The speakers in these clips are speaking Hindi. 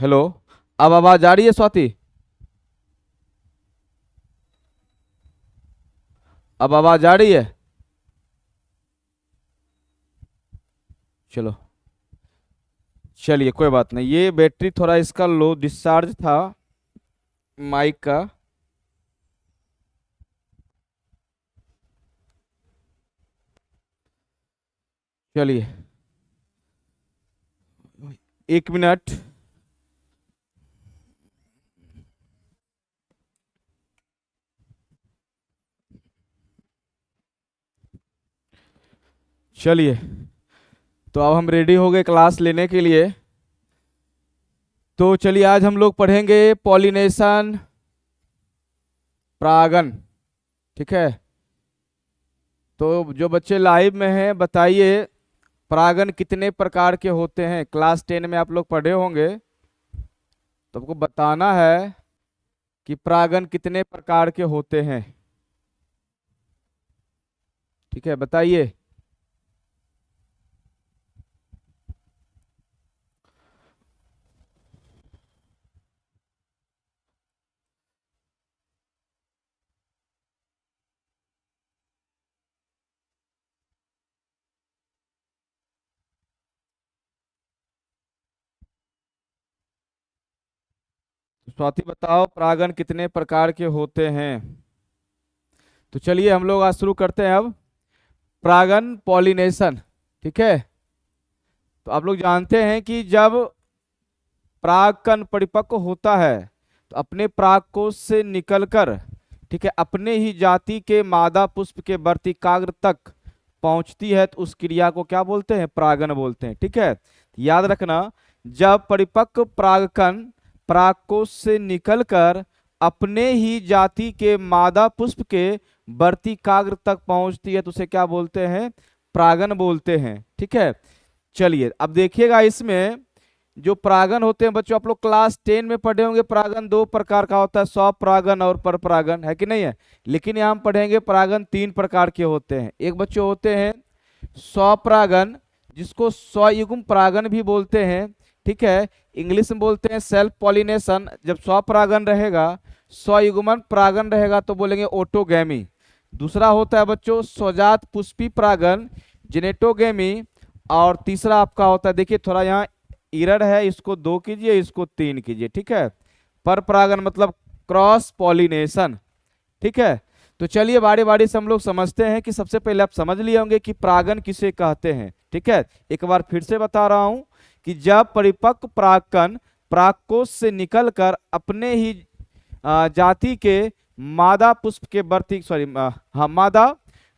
हेलो। अब आवाज आ रही है स्वाति? अब आवाज आ रही है? चलो। चलिए कोई बात नहीं, ये बैटरी थोड़ा इसका लो डिस्चार्ज था माइक का। चलिए 1 मिनट। चलिए, तो अब हम रेडी हो गए क्लास लेने के लिए। तो चलिए आज हम लोग पढ़ेंगे पॉलिनेशन, परागन। ठीक है। तो जो बच्चे लाइव में हैं बताइए, परागन कितने प्रकार के होते हैं? क्लास 10 में आप लोग पढ़े होंगे, तो आपको बताना है कि परागन कितने प्रकार के होते हैं। ठीक है, बताइए। तो स्वाति बताओ, परागन कितने प्रकार के होते हैं? तो चलिए हम लोग आज शुरू करते हैं अब। परागन, पॉलिनेशन। ठीक है। तो आप लोग जानते हैं कि जब परागकण परिपक्व होता है तो अपने परागकोश से निकलकर, ठीक है, अपने ही जाति के मादा पुष्प के वर्तिकाग्र तक पहुंचती है, तो उस क्रिया को क्या बोलते हैं? परागन बोलते हैं। ठीक है। याद रखना, जब परिपक्व परागकण परागकोश से निकलकर अपने ही जाति के मादा पुष्प के वर्तिकाग्र तक पहुंचती है तो उसे क्या बोलते हैं? परागन बोलते हैं। ठीक है। चलिए अब देखिएगा, इसमें जो परागन होते हैं बच्चों, आप लोग क्लास 10 में पढ़े होंगे। परागन दो प्रकार का होता है, स्वपरागन और परपरागन, है कि नहीं है? लेकिन यहाँ हम पढ़ेंगे परागन 3 प्रकार के होते हैं। एक बच्चों होते हैं स्वपरागन, जिसको स्वयुग्म परागन भी बोलते हैं। ठीक है। इंग्लिश में बोलते हैं सेल्फ पॉलिनेशन। जब स्वपरागन रहेगा, स्वयुग्मन परागन रहेगा तो बोलेंगे ऑटोगैमी। दूसरा होता है बच्चों स्वजात पुष्पी परागन, जेनेटोगेमी। और तीसरा आपका होता है, देखिए थोड़ा यहाँ इरर है, इसको 2 कीजिए, इसको 3 कीजिए। ठीक है। पर परागन मतलब क्रॉस पॉलिनेशन। ठीक है। तो चलिए बारी बारी से हम लोग समझते हैं कि सबसे पहले आप समझ लिए होंगे कि परागन किसे कहते हैं। ठीक है। एक बार फिर से बता रहा हूं कि जब परिपक्व परागकण परागकोश से निकलकर अपने ही जाति के मादा पुष्प के मादा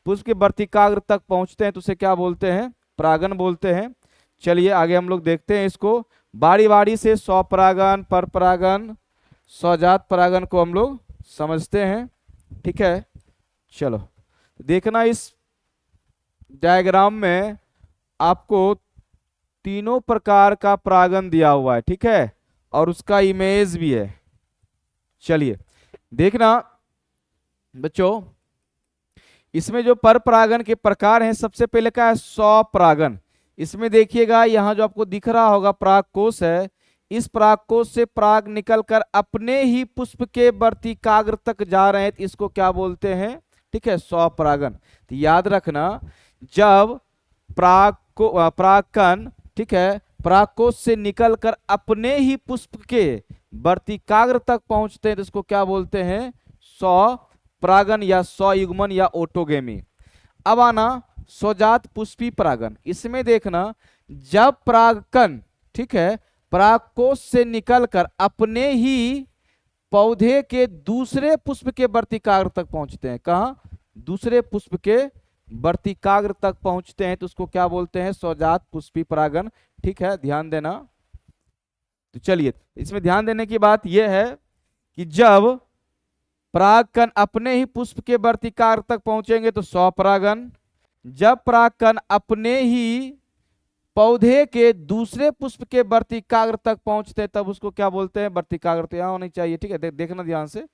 पुष्प के वर्तिकाग्र तक पहुंचते हैं तो उसे क्या बोलते हैं? परागन बोलते हैं। चलिए आगे हम लोग देखते हैं इसको बारी बारी से। स्वपरागन, परपरागन, स्वजात परागन को हम लोग समझते हैं। ठीक है। चलो देखना, इस डायग्राम में आपको तीनों प्रकार का परागन दिया हुआ है। ठीक है। और उसका इमेज भी है। चलिए देखना बच्चों, इसमें जो पर परागन के प्रकार हैं, सबसे पहले का है स्वपरागन। इसमें देखिएगा, यहाँ जो आपको दिख रहा होगा परागकोश है, इस परागकोश से पराग निकलकर अपने ही पुष्प के वर्तिकाग्र तक जा रहे हैं, तो इसको क्या बोलते हैं? ठीक है, स्वपरागन। तो याद रखना, जब परागकण, ठीक है, परागकोश से निकलकर अपने ही पुष्प के वर्तिकाग्र तक पहुंचते हैं तो इसको क्या बोलते हैं? स्वपरागन या स्वयुग्मन या ऑटोगेमी। अब आना स्वजात पुष्पी परागन। इसमें देखना, जब परागकण, ठीक है, परागकोश से निकलकर अपने ही पौधे के दूसरे पुष्प के वर्तिकाग्र तक पहुंचते हैं। कहा? दूसरे पुष्प के वर्तिकाग्र तक पहुंचते हैं तो उसको क्या बोलते हैं? स्वजात पुष्पी परागन। ठीक है, ध्यान देना। तो चलिए, इसमें ध्यान देने की बात यह है कि जब परागकण अपने ही पुष्प के वर्तिकाग्र तक पहुंचेंगे तो स्वपरागन। जब परागकण अपने ही पौधे के दूसरे पुष्प के वर्तिकाग्र तक पहुंचते हैं तब उसको क्या बोलते हैं? वर्तिकाग्र। तो यहाँ होनी चाहिए। ठीक है, देखना ध्यान से,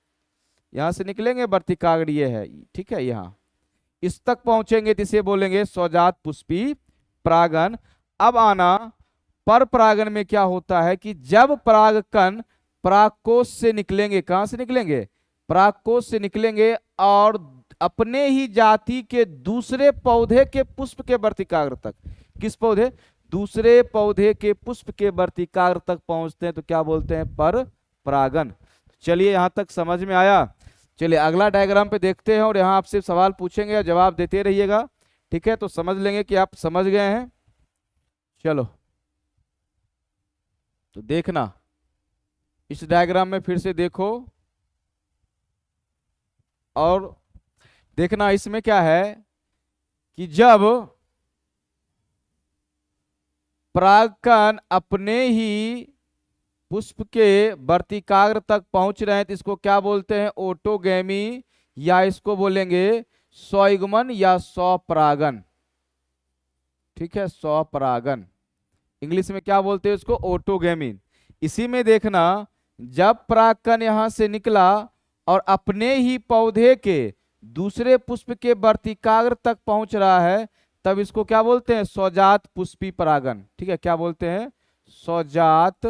यहां से निकलेंगे वर्तिकाग्र, ये है। ठीक है, यहाँ इस तक पहुंचेंगे तो इसे बोलेंगे स्वजात पुष्पी परागन। अब आना पर परागन में क्या होता है कि जब परागकण परागकोश से निकलेंगे, कहां से निकलेंगे, परागकोश से निकलेंगे और अपने ही जाति के दूसरे पौधे के पुष्प के वर्तिकाग्र तक, किस पौधे, दूसरे पौधे के पुष्प के वर्तिकाग्र तक पहुंचते हैं तो क्या बोलते हैं, पर परागन। चलिए यहां तक समझ में आया। चलिए अगला डायग्राम पे देखते हैं और यहाँ आपसे सवाल पूछेंगे, जवाब देते रहिएगा, ठीक है, तो समझ लेंगे कि आप समझ गए हैं। चलो तो देखना, इस डायग्राम में फिर से देखो और देखना इसमें क्या है कि जब परागकण अपने ही पुष्प के वर्तिकाग्र तक पहुंच रहे हैं तो इसको क्या बोलते हैं, ओटोगैमी, या इसको बोलेंगे स्वयुग्मन या स्वपरागन, ठीक है, स्वपरागन। इंग्लिश में क्या बोलते हैं इसको, ओटोगैमी। इसी में देखना, जब परागकण यहां से निकला और अपने ही पौधे के दूसरे पुष्प के वर्तिकाग्र तक पहुंच रहा है तब इसको क्या बोलते हैं, स्वजात पुष्पी परागन, ठीक है, क्या बोलते हैं, स्वजात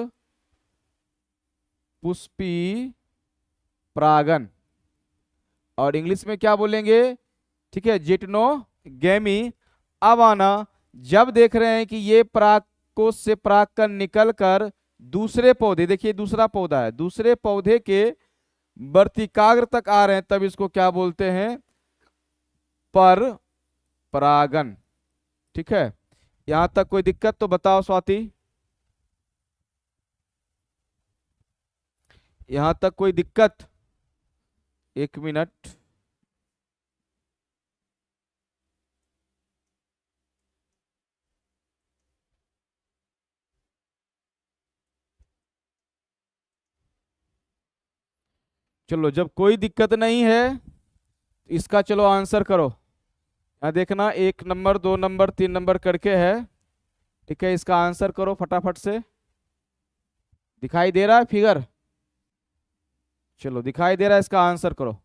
पुष्पी परागन। और इंग्लिश में क्या बोलेंगे, ठीक है, जिटनोगैमी। अब आना, जब देख रहे हैं कि ये परागकोश से परागकण निकलकर दूसरे पौधे, देखिए दूसरा पौधा है, दूसरे पौधे के वर्तिकाग्र तक आ रहे हैं तब इसको क्या बोलते हैं, पर परागन, ठीक है। यहां तक कोई दिक्कत तो बताओ स्वाति, यहां तक कोई दिक्कत, एक मिनट। चलो जब कोई दिक्कत नहीं है इसका चलो आंसर करो। यहाँ देखना 1 नंबर 2 नंबर 3 नंबर करके है, ठीक है, इसका आंसर करो फटाफट से। दिखाई दे रहा है फिगर, चलो दिखाई दे रहा है, इसका आंसर करो।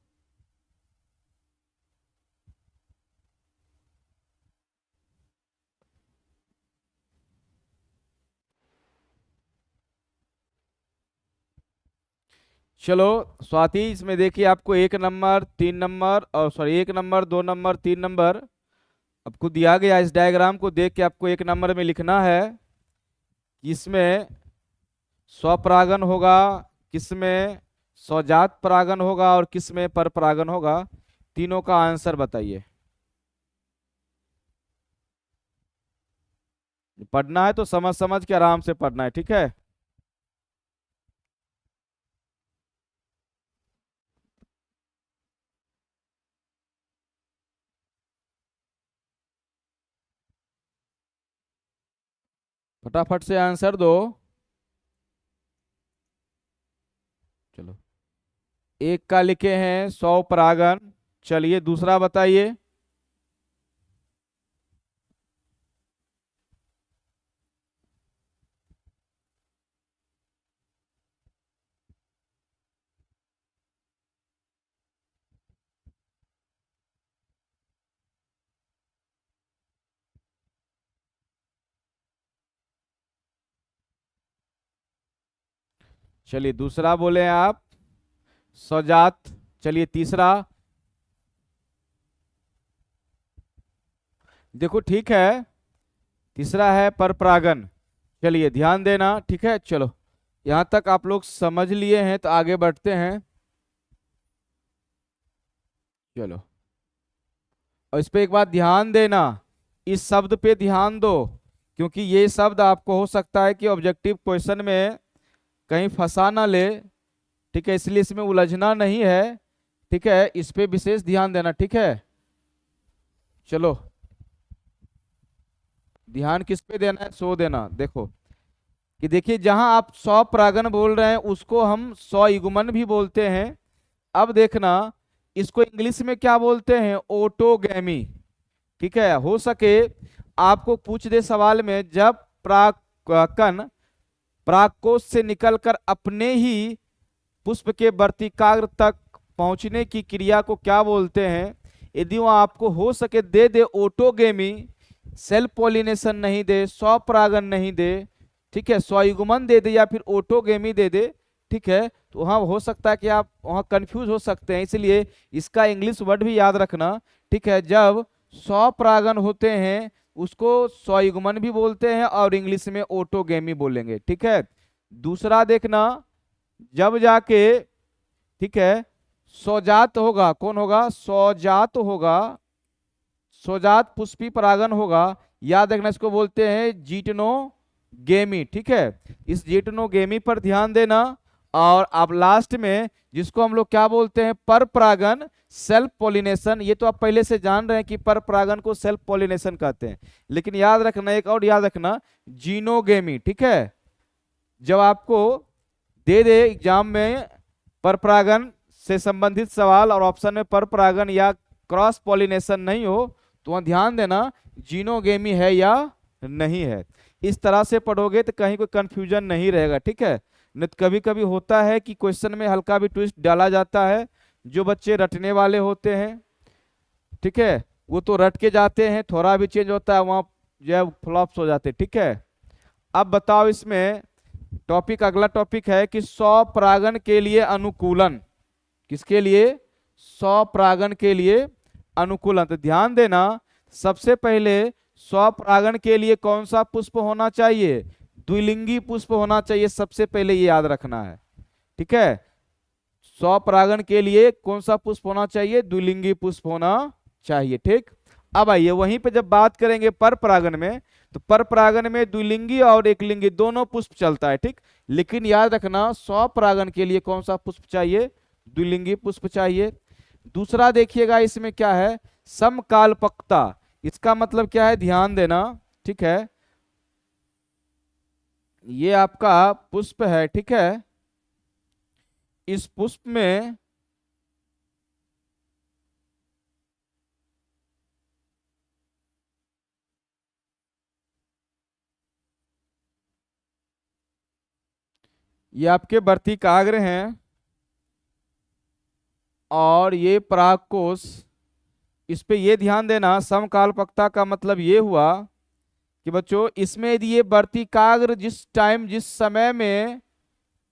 चलो स्वाति, इसमें देखिए आपको 1 नंबर 3 नंबर और सॉरी 1 नंबर 2 नंबर 3 नंबर आपको दिया गया। इस डायग्राम को देख के आपको 1 नंबर में लिखना है इसमें स्वपरागन होगा, किसमें स्वजात परागन होगा और किसमें पर परागन होगा, तीनों का आंसर बताइए। पढ़ना है तो समझ समझ के आराम से पढ़ना है, ठीक है। फटाफट से आंसर दो। चलो एक का लिखे हैं स्वपरागन, चलिए दूसरा बताइए। चलिए दूसरा बोले आप स्वजात, चलिए तीसरा, देखो ठीक है, तीसरा है परपरागन। चलिए ध्यान देना, ठीक है। चलो यहां तक आप लोग समझ लिए हैं तो आगे बढ़ते हैं। चलो और इस पे एक बात ध्यान देना, इस शब्द पे ध्यान दो क्योंकि ये शब्द आपको हो सकता है कि ऑब्जेक्टिव क्वेश्चन में कहीं फंसा ना ले, ठीक है, इसलिए इसमें उलझना नहीं है, ठीक है, इस पे विशेष ध्यान देना, ठीक है। चलो ध्यान किस पे देना है, सो देना। देखो कि देखिए जहां आप स्वपरागन बोल रहे हैं उसको हम स्वयुग्मन भी बोलते हैं। अब देखना इसको इंग्लिश में क्या बोलते हैं, ओटोगैमी, ठीक है। हो सके आपको पूछ दे सवाल में, जब परागकण परागकोश से निकलकर अपने ही पुष्प के वर्तिकाग्र तक पहुंचने की क्रिया को क्या बोलते हैं, यदि वो आपको हो सके दे दे ओटोगेमी, सेल्फ पॉलिनेशन नहीं दे, स्वपरागन नहीं दे, ठीक है, स्वयुग्मन दे दे या फिर ओटोगेमी दे दे, ठीक है, तो वहाँ हो सकता है कि आप वहाँ कंफ्यूज हो सकते हैं, इसलिए इसका इंग्लिश वर्ड भी याद रखना। ठीक है, जब स्वपरागन होते हैं उसको स्वयुग्मन भी बोलते हैं और इंग्लिश में ओटोगेमी बोलेंगे। ठीक है, दूसरा देखना, जब जाके, ठीक है, स्वजात होगा, कौन होगा, स्वजात होगा, स्वजात पुष्पी परागन होगा, याद रखना इसको बोलते हैं जीटनोगेमी। ठीक है, इस जीटनोगेमी पर ध्यान देना। और अब लास्ट में जिसको हम लोग क्या बोलते हैं, पर परागन, सेल्फ पॉलिनेशन, ये तो आप पहले से जान रहे हैं कि पर परागन को सेल्फ पॉलिनेशन कहते हैं, लेकिन याद रखना, एक और याद रखना, जीनोगेमी। ठीक है, जब आपको दे दे एग्जाम में पर परागन से संबंधित सवाल और ऑप्शन में पर परागन या क्रॉस पॉलिनेशन नहीं हो, तो वहां ध्यान देना जीनोगेमी है या नहीं है। इस तरह से पढ़ोगे तो कहीं कोई कंफ्यूजन नहीं रहेगा। ठीक है, नहीं तो कभी कभी होता है कि क्वेश्चन में हल्का भी ट्विस्ट डाला जाता है, जो बच्चे रटने वाले होते हैं, ठीक है, वो तो रट के जाते हैं, थोड़ा भी चेंज होता है वहां जो है फ्लॉप्स हो जाते हैं। ठीक है, अब बताओ इसमें टॉपिक, अगला टॉपिक है कि स्वपरागन के लिए अनुकूलन, किसके लिए, स्वपरागन के लिए अनुकूलन। तो ध्यान देना, सबसे पहले स्वपरागन के लिए कौन सा पुष्प होना चाहिए, द्विलिंगी पुष्प होना चाहिए, सबसे पहले ये याद रखना है। ठीक है, स्वपरागन के लिए कौन सा पुष्प होना चाहिए, द्विलिंगी पुष्प होना चाहिए। ठीक, अब आइए वहीं पे जब बात करेंगे पर परागन में, तो पर परागन में द्विलिंगी और एकलिंगी दोनों पुष्प चलता है। ठीक, लेकिन याद रखना स्वपरागन के लिए कौन सा पुष्प चाहिए, द्विलिंगी पुष्प चाहिए। दूसरा देखिएगा इसमें क्या है, समकालपकता, इसका मतलब क्या है, ध्यान देना। ठीक है, ये आपका पुष्प है, ठीक है, इस पुष्प में ये आपके वर्तिकाग्र हैं और ये परागकोश। इस पे ये ध्यान देना, समकालपकता का मतलब ये हुआ कि बच्चों इसमें यदि ये वर्तिकाग्र जिस टाइम जिस समय में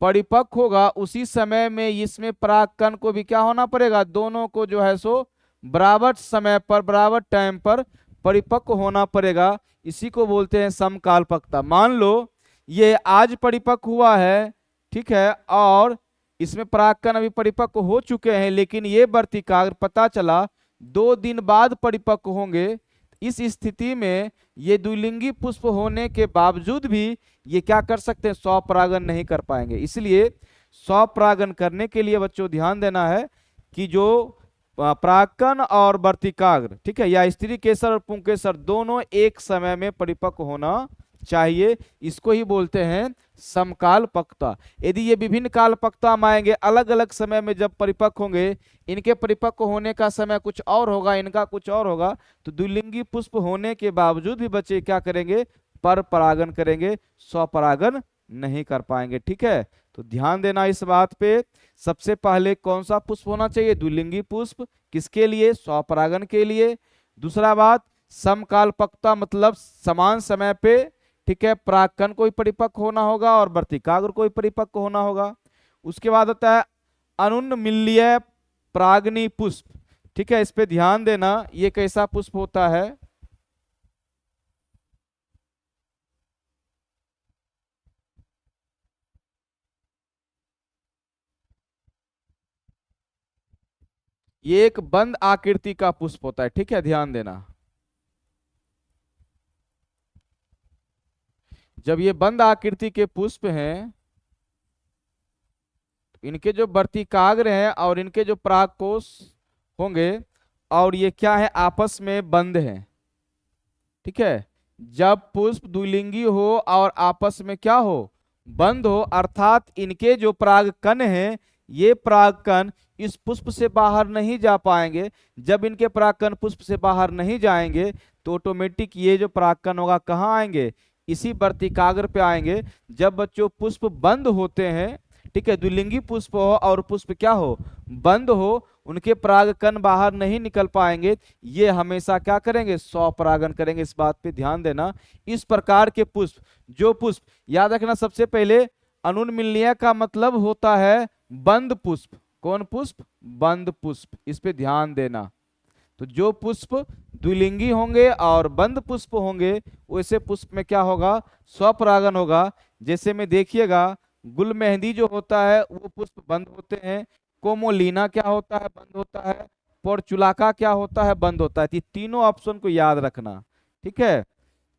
परिपक्व होगा उसी समय में इसमें परागकण को भी क्या होना पड़ेगा, दोनों को जो है सो बराबर समय पर बराबर टाइम पर परिपक्व होना पड़ेगा, इसी को बोलते हैं समकालपकता। मान लो ये आज परिपक्व हुआ है, ठीक है, और इसमें परागकण अभी परिपक्व हो चुके हैं, लेकिन ये वर्तिकाग्र पता चला 2 दिन बाद परिपक्व होंगे। इस स्थिति में ये द्विलिंगी पुष्प होने के बावजूद भी ये क्या कर सकते हैं, स्वपरागन नहीं कर पाएंगे। इसलिए स्वपरागन करने के लिए बच्चों ध्यान देना है कि जो परागकण और वर्तिकाग्र, ठीक है, या स्त्री केसर और पुंकेसर दोनों एक समय में परिपक्व होना चाहिए, इसको ही बोलते हैं समकालपकता। यदि ये विभिन्न कालपकता में आएंगे, अलग अलग समय में जब परिपक्व होंगे, इनके परिपक्व होने का समय कुछ और होगा, इनका कुछ और होगा, तो द्विलिंगी पुष्प होने के बावजूद भी बच्चे क्या करेंगे, पर परागन करेंगे, स्वपरागन नहीं कर पाएंगे। ठीक है, तो ध्यान देना इस बात पे। सबसे पहले कौन सा पुष्प होना चाहिए, द्विलिंगी पुष्प, किसके लिए, स्वपरागन के लिए। दूसरा बात, समकालपकता मतलब समान समय पे, ठीक है, परागकण को भी परिपक्व होना होगा और वर्तिकाग्र को भी परिपक्व होना होगा। उसके बाद होता है अनुन्मील्य परागनी पुष्प। ठीक है, इस पे ध्यान देना, ये कैसा पुष्प होता है, ये एक बंद आकृति का पुष्प होता है। ठीक है, ध्यान देना, जब ये बंद आकृति के पुष्प हैं, इनके जो वर्तिकाग्र हैं और इनके जो परागकोश होंगे और ये क्या है, आपस में बंद हैं। ठीक है, जब पुष्प द्विलिंगी हो और आपस में क्या हो, बंद हो, अर्थात इनके जो परागकण हैं, ये परागकण इस पुष्प से बाहर नहीं जा पाएंगे। जब इनके परागकण पुष्प से बाहर नहीं जाएंगे तो ऑटोमेटिक ये जो परागकण होगा कहाँ आएंगे, इसी वर्तिकाग्र पे आएंगे। जब बच्चों पुष्प बंद होते हैं ठीक है, द्विलिंगी पुष्प हो और पुष्प क्या हो, बंद हो, उनके परागकण बाहर नहीं निकल पाएंगे, ये हमेशा क्या करेंगे, स्वपरागन करेंगे। इस बात पे ध्यान देना। इस प्रकार के पुष्प, जो पुष्प, याद रखना सबसे पहले अनुन्मीलनीय का मतलब होता है बंद पुष्प। कौन पुष्प, बंद पुष्प, इस पे ध्यान देना। तो जो पुष्प द्विलिंगी होंगे और बंद पुष्प होंगे, वैसे पुष्प में क्या होगा, स्वपरागन होगा। जैसे में देखिएगा, गुल मेहंदी जो होता है वो पुष्प बंद होते हैं, कोमोलिना क्या होता है, बंद होता है, पोर्चुलाका क्या होता है, बंद होता है। तो ये तीनों ऑप्शन को याद रखना, ठीक है।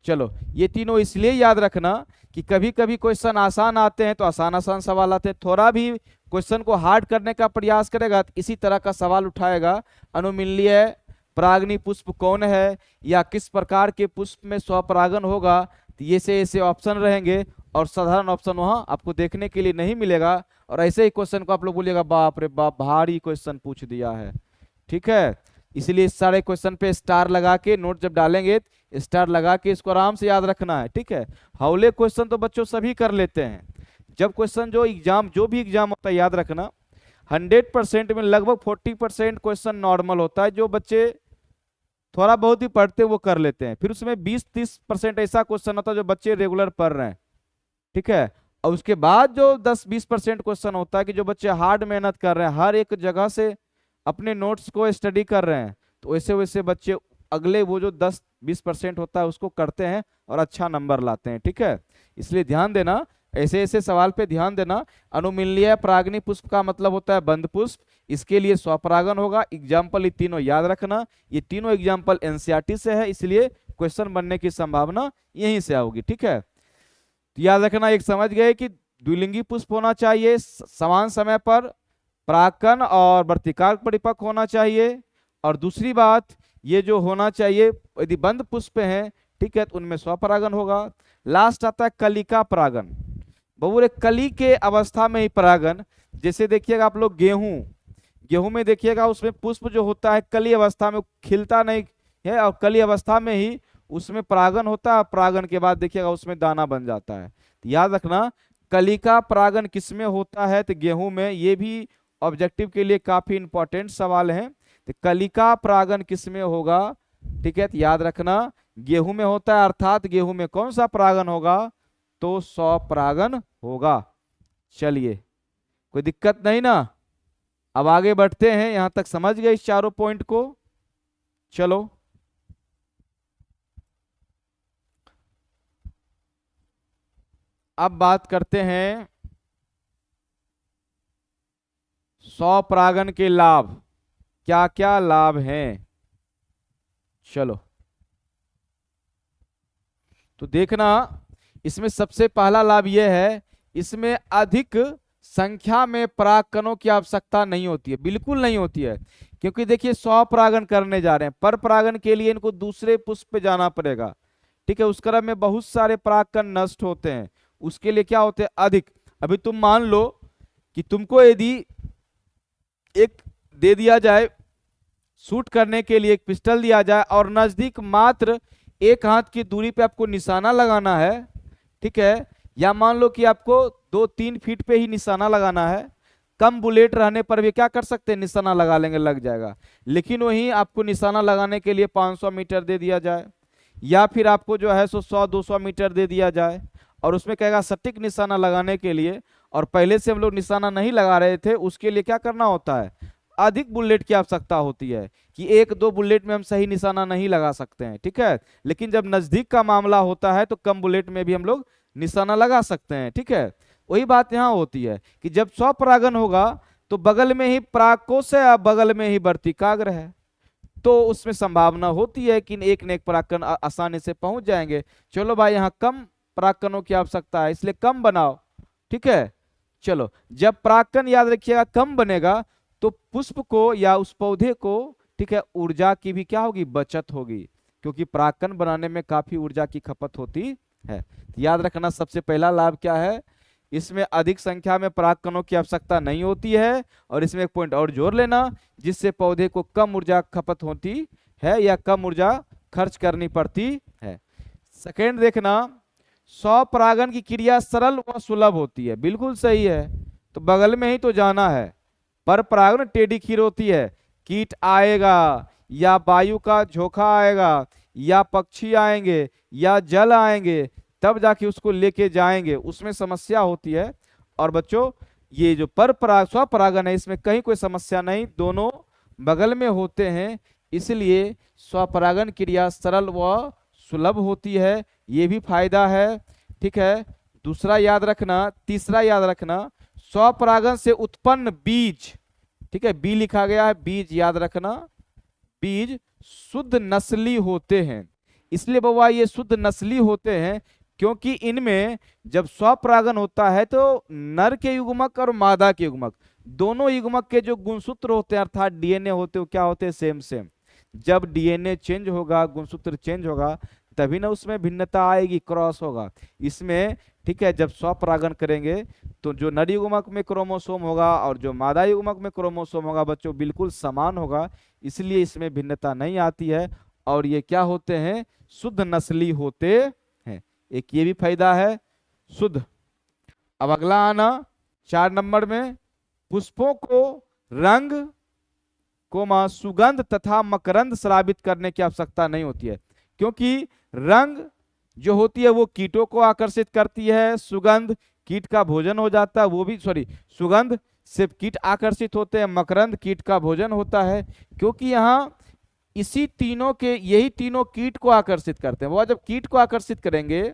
चलो, ये तीनों इसलिए याद रखना कि कभी कभी क्वेश्चन आसान आते हैं तो आसान आसान सवाल आते हैं, थोड़ा भी क्वेश्चन को हार्ड करने का प्रयास करेगा तो इसी तरह का सवाल उठाएगा। अनुमीलनीय परागनी पुष्प कौन है, या किस प्रकार के पुष्प में स्वपरागन होगा, तो ये से ऐसे ऑप्शन रहेंगे और साधारण ऑप्शन वहां आपको देखने के लिए नहीं मिलेगा। और ऐसे ही क्वेश्चन को आप लोग बोलिएगा बाप रे बाप भारी क्वेश्चन पूछ दिया है, ठीक है। इसलिए इस सारे क्वेश्चन पे स्टार लगा के नोट जब डालेंगे, स्टार लगा के इसको आराम से याद रखना है, ठीक है। हौले क्वेश्चन तो बच्चों सभी कर लेते हैं। जब क्वेश्चन जो भी एग्जाम होता है, याद रखना 100% में लगभग 40% क्वेश्चन नॉर्मल होता है, जो बच्चे थोड़ा बहुत ही पढ़ते हैं वो कर लेते हैं। फिर उसमें 20-30% ऐसा क्वेश्चन होता है जो बच्चे रेगुलर पढ़ रहे हैं, ठीक है। और उसके बाद जो 10-20% क्वेश्चन होता है कि जो बच्चे हार्ड मेहनत कर रहे हैं, हर एक जगह से अपने नोट्स को स्टडी कर रहे हैं, तो वैसे वैसे बच्चे अगले वो जो 10-20% होता है उसको करते हैं और अच्छा नंबर लाते हैं, ठीक है। इसलिए ध्यान देना, ऐसे ऐसे सवाल पे ध्यान देना। अनुमीलनीय परागनी पुष्प का मतलब होता है बंद पुष्प, इसके लिए स्वपरागन होगा। एग्जाम्पल ये तीनों याद रखना, ये तीनों एग्जाम्पल एनसीईआरटी से है, इसलिए क्वेश्चन बनने की संभावना यहीं से होगी, ठीक है। तो याद रखना, एक समझ गए कि द्विलिंगी पुष्प होना चाहिए, समान समय पर परागकण और वर्तिकार्क परिपक्व होना चाहिए, और दूसरी बात ये जो होना चाहिए यदि बंद पुष्प हैं, ठीक है, तो उनमें स्वपरागन होगा। लास्ट आता है कलिका परागन, बबूरे कली के अवस्था में ही परागन। जैसे देखिएगा आप लोग गेहूं में देखिएगा उसमें पुष्प जो होता है कली अवस्था में खिलता नहीं है, और कली अवस्था में ही उसमें परागन होता है, परागन के बाद देखिएगा उसमें दाना बन जाता है। तो याद रखना कलिका परागन किसमें होता है, तो गेहूं में। ये भी ऑब्जेक्टिव के लिए काफी इंपॉर्टेंट सवाल है। तो कलिका परागन किसमें होगा, ठीक है, तो याद रखना गेहूं में होता है, अर्थात गेहूं में कौन सा परागन होगा, तो स्वपरागन होगा। चलिए, कोई दिक्कत नहीं ना। अब आगे बढ़ते हैं, यहां तक समझ गए इस चारों पॉइंट को। चलो, अब बात करते हैं स्वपरागन के लाभ, क्या क्या लाभ हैं। चलो, तो देखना, इसमें सबसे पहला लाभ यह है, इसमें अधिक संख्या में परागकणों की आवश्यकता नहीं होती है, बिल्कुल नहीं होती है। क्योंकि देखिए स्वपरागन करने जा रहे हैं, पर परागन के लिए इनको दूसरे पुष्प पे जाना पड़ेगा, ठीक है। उस क्रम में बहुत सारे परागकण नष्ट होते हैं, उसके लिए क्या होते हैं, अधिक। अभी तुम मान लो कि तुमको यदि एक दे दिया जाए शूट करने के लिए, एक पिस्टल दिया जाए और नजदीक मात्र 1 हाथ की दूरी पे आपको निशाना लगाना है, ठीक है, या मान लो कि आपको 2-3 फीट पे ही निशाना लगाना है, कम बुलेट रहने पर भी क्या कर सकते हैं, निशाना लगा लेंगे, लग जाएगा। लेकिन वहीं आपको निशाना लगाने के लिए 500 मीटर दे दिया जाए, या फिर आपको जो है 100-200 मीटर दे दिया जाए, और उसमें कहेगा सटीक निशाना लगाने के लिए, और पहले से हम लोग निशाना नहीं लगा रहे थे, उसके लिए क्या करना होता है, अधिक बुलेट की आवश्यकता होती है, कि 1-2 बुलेट में हम सही निशाना नहीं लगा सकते हैं, ठीक है। लेकिन जब नजदीक का मामला होता है तो कम बुलेट में भी हम लोग निशाना लगा सकते हैं, ठीक है। वही बात यहाँ होती है कि जब स्वपरागन होगा तो बगल में ही परागकोश है, या बगल में ही वर्तिकाग्र है, तो उसमें संभावना होती है कि एक न एक परागकण आसानी से पहुंच जाएंगे। चलो भाई, यहाँ कम परागकणों की आवश्यकता है, इसलिए कम बनाओ, ठीक है। चलो, जब परागकण याद रखिएगा कम बनेगा तो पुष्प को या उस पौधे को, ठीक है, ऊर्जा की भी क्या होगी, बचत होगी, क्योंकि परागकण बनाने में काफी ऊर्जा की खपत होती है। याद रखना सबसे पहला लाभ क्या है, इसमें अधिक संख्या में परागकणों की आवश्यकता नहीं होती है। और इसमें एक पॉइंट और जोड़ लेना, जिससे पौधे को कम ऊर्जा खपत होती है या कम ऊर्जा खर्च करनी पड़ती है। सेकेंड देखना, स्वपरागन की क्रिया सरल व सुलभ होती है, बिल्कुल सही है। तो बगल में ही तो जाना है। पर परागण टेढ़ी खीर होती है, कीट आएगा या वायु का झोंका आएगा या पक्षी आएंगे या जल आएंगे, तब जाके उसको लेके जाएंगे, उसमें समस्या होती है। और बच्चों ये जो स्वपरागन है इसमें कहीं कोई समस्या नहीं, दोनों बगल में होते हैं, इसलिए स्वपरागन क्रिया सरल व सुलभ होती है, ये भी फायदा है। ठीक है, दूसरा याद रखना, तीसरा याद रखना, स्वपरागन से उत्पन्न बीज, ठीक है, बी लिखा गया है, बीज याद रखना, बीज शुद्ध नस्ली होते हैं। इसलिए बउआ ये शुद्ध नस्ली होते हैं क्योंकि इनमें जब स्वपरागन होता है तो नर के युग्मक और मादा के युग्मक, दोनों युग्मक के जो गुणसूत्र होते हैं अर्थात डीएनए होते हैं, क्या होते हैं, सेम सेम। जब डीएनए चेंज होगा, गुणसूत्र चेंज होगा, तभी ना उसमें भिन्नता आएगी, क्रॉस होगा इसमें। ठीक है, जब स्वपरागन करेंगे तो जो नर युग्मक में क्रोमोसोम होगा और जो मादा युग्मक में क्रोमोसोम होगा बच्चों बिल्कुल समान होगा, इसलिए इसमें भिन्नता नहीं आती है और ये क्या होते हैं, शुद्ध नस्ली होते हैं। एक ये भी फायदा है, शुद्ध। अब अगला आना 4 नंबर में, पुष्पों को रंग कोमा सुगंध तथा मकरंद स्रावित करने की आवश्यकता नहीं होती है, क्योंकि रंग जो होती है वो कीटों को आकर्षित करती है, सुगंध कीट का भोजन हो जाता है, वो भी सुगंध से कीट आकर्षित होते हैं, मकरंद कीट का भोजन होता है, क्योंकि यहाँ इसी तीनों के यही तीनों कीट को आकर्षित करते हैं। वो जब कीट को आकर्षित करेंगे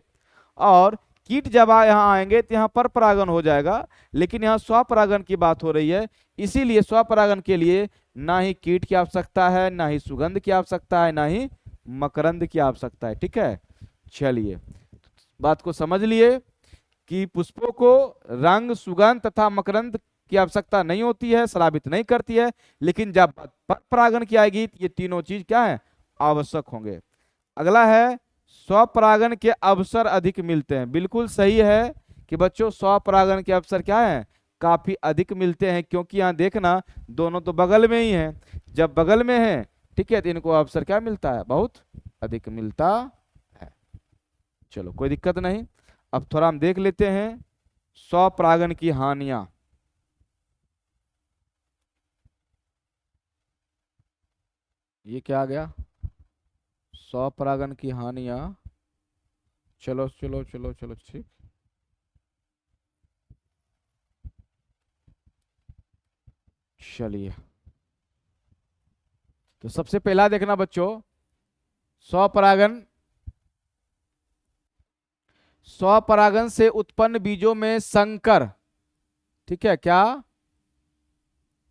और कीट जब यहाँ आएंगे तो यहाँ पर परागन हो जाएगा, लेकिन यहाँ स्वपरागन की बात हो रही है, इसीलिए स्वपरागन के लिए ना ही कीट की आवश्यकता है, ना ही सुगंध की आवश्यकता है, ना ही मकरंद की आवश्यकता है। ठीक है, चलिए बात को समझ लिए कि पुष्पों को रंग, सुगंध तथा मकरंद की आवश्यकता नहीं होती है, स्रावित नहीं करती है, लेकिन जब परागन की आएगी ये तीनों चीज क्या है, आवश्यक होंगे। अगला है, स्वपरागन के अवसर अधिक मिलते हैं। बिल्कुल सही है कि बच्चों स्वपरागन के अवसर क्या है, काफी अधिक मिलते हैं, क्योंकि यहाँ देखना दोनों तो बगल में ही हैं, जब बगल में है ठीक है तो इनको अवसर क्या मिलता है, बहुत अधिक मिलता है। चलो कोई दिक्कत नहीं। अब थोड़ा हम देख लेते हैं स्वपरागन की हानियां। ये क्या आ गया, स्वपरागन की हानियां। चलो चलो चलो चलो ठीक, चलिए तो सबसे पहला देखना बच्चों, स्वपरागन, स्वपरागन से उत्पन्न बीजों में संकर, ठीक है, क्या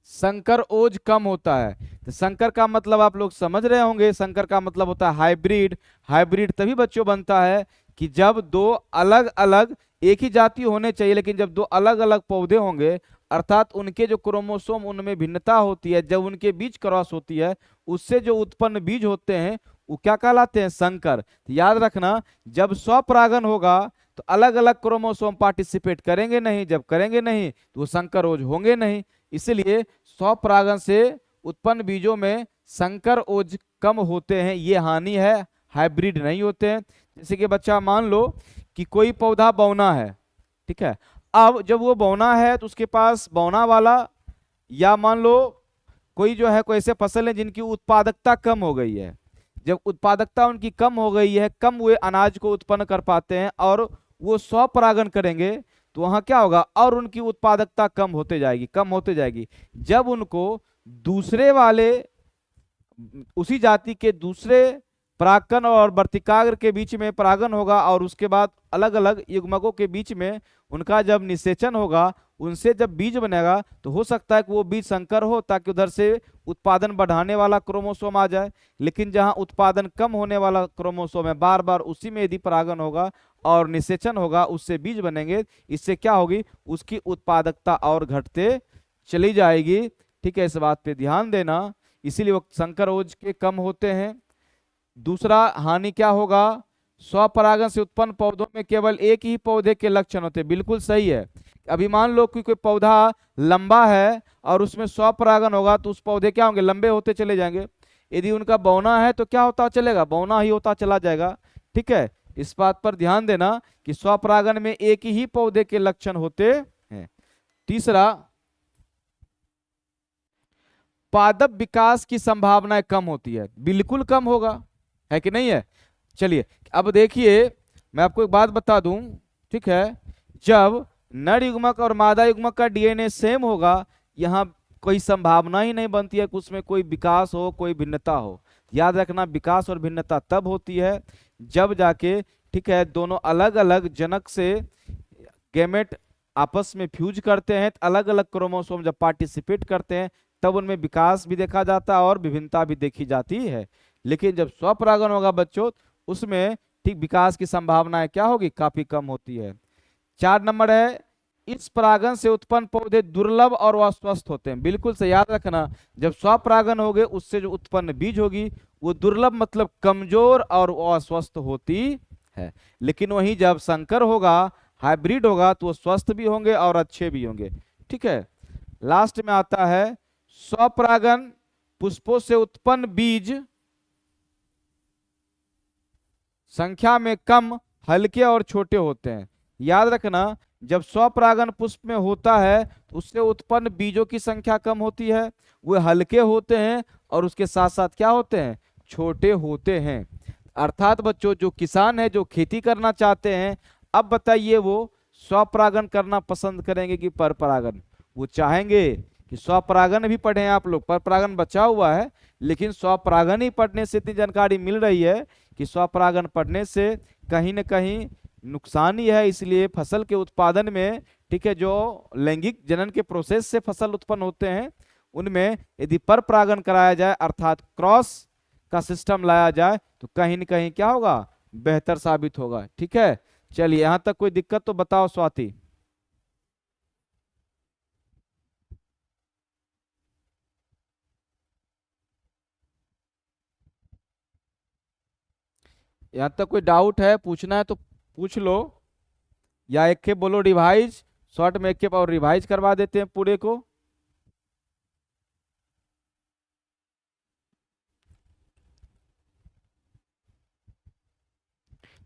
संकर ओज कम होता है। तो संकर का मतलब आप लोग समझ रहे होंगे, संकर का मतलब होता है हाइब्रिड। हाइब्रिड तभी बच्चों बनता है कि जब दो अलग अलग, एक ही जाति होने चाहिए लेकिन जब दो अलग अलग पौधे होंगे अर्थात उनके जो क्रोमोसोम उनमें भिन्नता होती है, जब उनके बीज क्रॉस होती है उससे जो उत्पन्न बीज होते हैं वो क्या कहलाते हैं, संकर। तो याद रखना जब स्वपरागन होगा तो अलग अलग क्रोमोसोम पार्टिसिपेट करेंगे नहीं, जब करेंगे नहीं तो वो संकर ओज होंगे नहीं, इसलिए स्वपरागन से उत्पन्न बीजों में संकर ओज कम होते हैं, ये हानि है, हाइब्रिड नहीं होते हैं। जैसे कि बच्चा मान लो कि कोई पौधा बौना है, ठीक है, अब जब वो बौना है तो उसके पास बौना वाला, या मान लो कोई जो है कोई ऐसे फसल है जिनकी उत्पादकता कम हो गई है, जब उत्पादकता उनकी कम हो गई है, कम हुए अनाज को उत्पन्न कर पाते हैं और वो स्वपरागन करेंगे तो वहां क्या होगा, और उनकी उत्पादकता कम होते जाएगी, कम होते जाएगी। जब उनको दूसरे वाले उसी जाति के दूसरे परागकण और वर्तिकाग्र के बीच में परागन होगा और उसके बाद अलग अलग युग्मकों के बीच में उनका जब निषेचन होगा, उनसे जब बीज बनेगा तो हो सकता है कि वो बीज संकर हो ताकि उधर से उत्पादन बढ़ाने वाला क्रोमोसोम आ जाए, लेकिन जहां उत्पादन कम होने वाला क्रोमोसोम है बार बार उसी में यदि परागन होगा और निषेचन होगा उससे बीज बनेंगे, इससे क्या होगी, उसकी उत्पादकता और घटते चली जाएगी। ठीक है, इस बात पे ध्यान देना, इसीलिए वो संकर ओज के कम होते हैं। दूसरा हानि क्या होगा, स्वपरागन से उत्पन्न पौधों में केवल एक ही पौधे के लक्षण होते हैं। बिल्कुल सही है, अभी मान लो कि कोई पौधा लंबा है और उसमें स्वपरागन होगा तो उस पौधे क्या होंगे, लंबे होते चले जाएंगे। यदि उनका बौना है तो क्या होता चलेगा, बौना ही होता चला जाएगा। ठीक है, इस बात पर ध्यान देना कि स्वपरागन में एक ही पौधे के लक्षण होते हैं। तीसरा, पादप विकास की संभावनाएं कम होती है। बिल्कुल कम होगा, है कि नहीं है। चलिए अब देखिए, मैं आपको एक बात बता दूं, ठीक है, जब नर युग्मक और मादा युग्मक का डीएनए सेम होगा, यहाँ कोई संभावना ही नहीं बनती है कि उसमें कोई विकास हो, कोई भिन्नता हो। याद रखना, विकास और भिन्नता तब होती है जब जाके, ठीक है, दोनों अलग अलग जनक से गैमेट आपस में फ्यूज करते हैं, अलग अलग क्रोमोसोम जब पार्टिसिपेट करते हैं तब उनमें विकास भी देखा जाता है और विभिन्नता भी देखी जाती है। लेकिन जब स्वपरागन होगा बच्चों, उसमें ठीक विकास की संभावनाएं क्या होगी, काफी कम होती है। 4 नंबर है, इस परागन से उत्पन्न पौधे दुर्लभ और अस्वस्थ होते हैं। बिल्कुल से याद रखना, जब स्वपरागन होगे उससे जो उत्पन्न बीज होगी वो दुर्लभ मतलब कमजोर और अस्वस्थ होती है। लेकिन वहीं जब संकर होगा, हाइब्रिड होगा, तो वो स्वस्थ भी होंगे और अच्छे भी होंगे। ठीक है। लास्ट में आता है स्वपरागन पुष्पों से उत्पन्न बीज संख्या में कम, हल्के और छोटे होते हैं। याद रखना, जब स्वपरागन पुष्प में होता है तो उससे उत्पन्न बीजों की संख्या कम होती है, वे हल्के होते हैं और उसके साथ साथ क्या होते हैं, छोटे होते हैं। अर्थात बच्चों, जो किसान है, जो खेती करना चाहते हैं, अब बताइए वो स्वपरागन करना पसंद करेंगे कि परपरागन? वो चाहेंगे कि स्वपरागन भी पढ़ें आप लोग, परपरागन बचा हुआ है, लेकिन स्वपरागन ही पढ़ने से इतनी जानकारी मिल रही है कि स्वपरागन पढ़ने से कहीं न कहीं नुकसान ही है। इसलिए फसल के उत्पादन में, ठीक है, जो लैंगिक जनन के प्रोसेस से फसल उत्पन्न होते हैं, उनमें यदि परपरागन कराया जाए अर्थात क्रॉस का सिस्टम लाया जाए तो कहीं न कहीं क्या होगा, बेहतर साबित होगा। ठीक है, चलिए यहां तक कोई दिक्कत तो बताओ स्वाति। यहां तक कोई डाउट है, पूछना है तो पूछ लो, या एक के बोलो रिवाइज, शॉर्ट में एक के और रिवाइज करवा देते हैं पूरे को।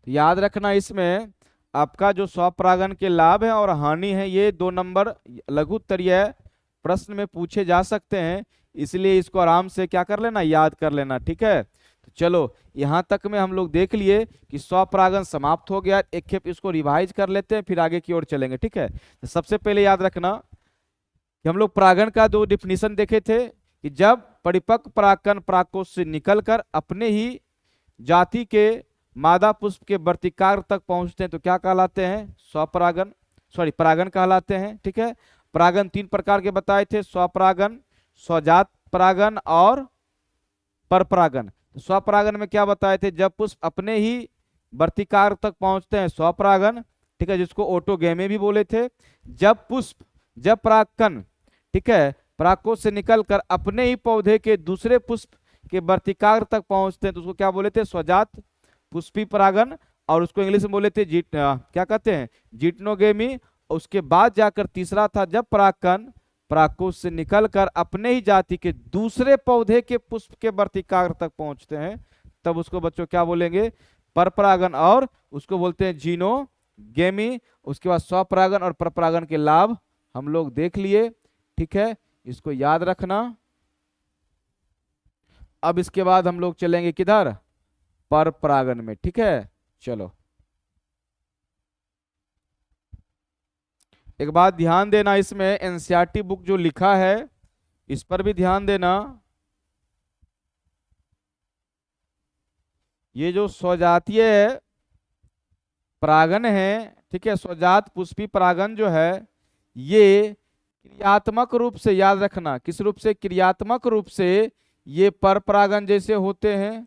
तो याद रखना, इसमें आपका जो स्वपरागन के लाभ है और हानि है, ये 2 नंबर लघु उत्तरीय प्रश्न में पूछे जा सकते हैं, इसलिए इसको आराम से क्या कर लेना, याद कर लेना। ठीक है, तो चलो यहां तक में हम लोग देख लिए कि स्वपरागन समाप्त हो गया। एक खेप इसको रिवाइज कर लेते हैं, फिर आगे की ओर चलेंगे। ठीक है, तो सबसे पहले याद रखना कि हम लोग परागन का 2 डिफिनीशन देखे थे कि जब परिपक्व परागकण परागकोश से निकलकर अपने ही जाति के मादा पुष्प के वर्तिकाग्र तक पहुंचते हैं तो क्या कहलाते हैं, स्वपरागन, सॉरी परागन कहलाते हैं। ठीक है, परागन 3 प्रकार के बताए थे, स्वपरागन, स्वजात परागन और परपरागन। तो स्वपरागन में क्या बताए थे, जब पुष्प अपने ही वर्तिकाग्र तक पहुंचते हैं स्वपरागन, ठीक है, जिसको ऑटोगैमी भी बोले थे। जब परागकण, ठीक है, परागकोश से निकलकर अपने ही पौधे के दूसरे पुष्प के वर्तिकाग्र तक पहुंचते हैं तो उसको क्या बोले थे, स्वजात पुष्पी परागन, और उसको इंग्लिश में बोले थे क्या कहते हैं, जिटनोगेमी। उसके बाद जाकर तीसरा था, जब परागकण परागकोश से निकलकर अपने ही जाति के दूसरे पौधे के पुष्प के वर्तिकाग्र तक पहुंचते हैं, तब उसको बच्चों क्या बोलेंगे, परपरागन, और उसको बोलते हैं जीनोगेमी। उसके बाद स्वपरागन और परपरागन के लाभ हम लोग देख लिए। ठीक है, इसको याद रखना। अब इसके बाद हम लोग चलेंगे किधर, परपरागन में। ठीक है, चलो एक बात ध्यान देना, इसमें एनसीईआरटी बुक जो लिखा है इस पर भी ध्यान देना। ये जो स्वजातीय परागन है, ठीक है, स्वजात पुष्पी परागन जो है, ये क्रियात्मक रूप से, याद रखना किस रूप से, क्रियात्मक रूप से ये परपरागन जैसे होते हैं।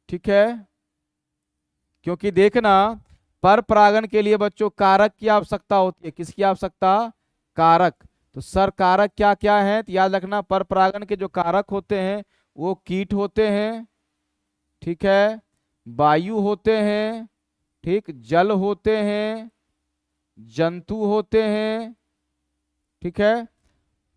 ठीक है, क्योंकि देखना पर परागन के लिए बच्चों कारक की आवश्यकता होती है। किसकी आवश्यकता, कारक। तो सर कारक क्या क्या है, तो याद रखना पर परागन के जो कारक होते हैं वो कीट होते हैं, ठीक है, वायु होते हैं, ठीक, जल होते हैं, जंतु होते हैं। ठीक है,